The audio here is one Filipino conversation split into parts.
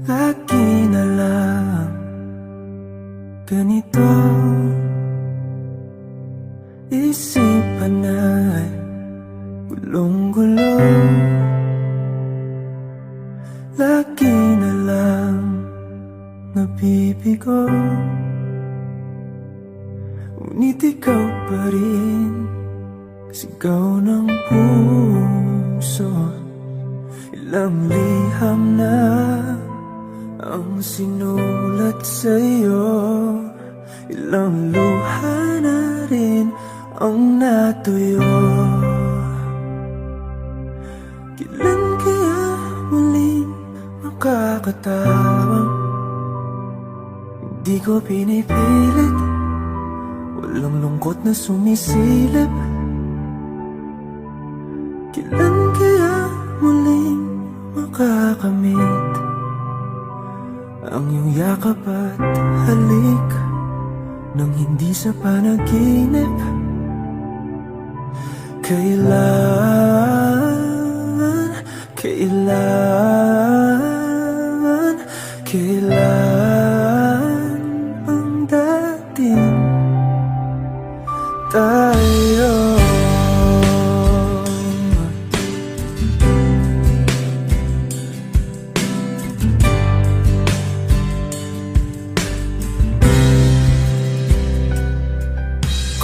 Lagi na lang ganito, isipan ay gulong-gulo. Lagi na lang nabibigo, ngunit ikaw pa rin sigaw ng puso. Ilang liham na ang sinulat sa'yo, ilang luha na rin ang natuyo. Kailan kaya muling makakatawang hindi ko pinipilit, walang lungkot na sumisilip? Kailan kaya muling makakamit ang iyong yakap at halik nang hindi sa panaginip? Kailan, kailan, kailan ang dating tayo?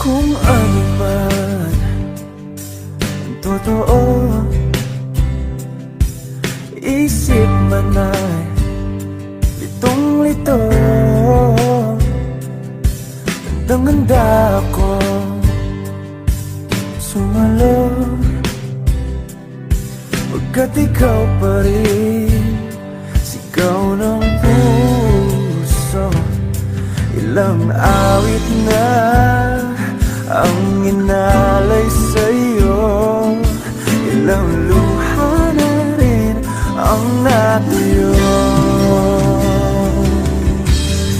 Kung ano man ang totoo, isip man ay litong-lito. Handang-handa ako sumalo, pagkat ikaw pa rin sigaw ng puso. Ilang awit na ang inalay sa'yo, ilang luha na rin ang natuyo.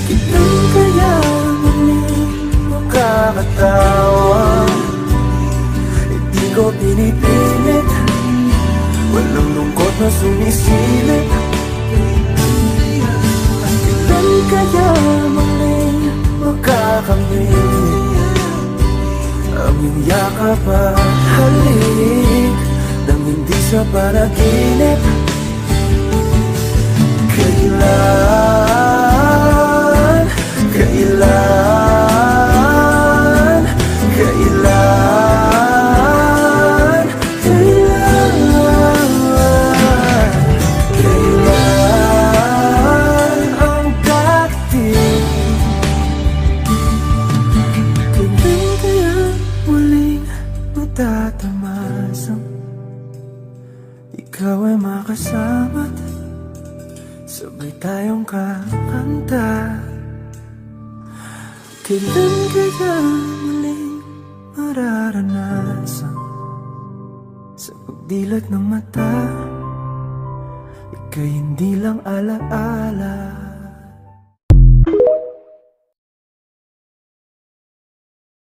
Kailan kaya muling makakatawa? Hindi ko pinipilit, walang lungkot na sumisilip. Kailan kaya muling makakamit ang iyong yakap at halik nang hindi sa panaginip? Kailan, kailan, kailan, kailan, kailan ang dating? Kailan kaya muling matatamasang ikaw ay makasama't sabay tayong kakanta? Kailan kaya muling mararanasan sa pagdilat ng mata ika'y hindi lang alaala?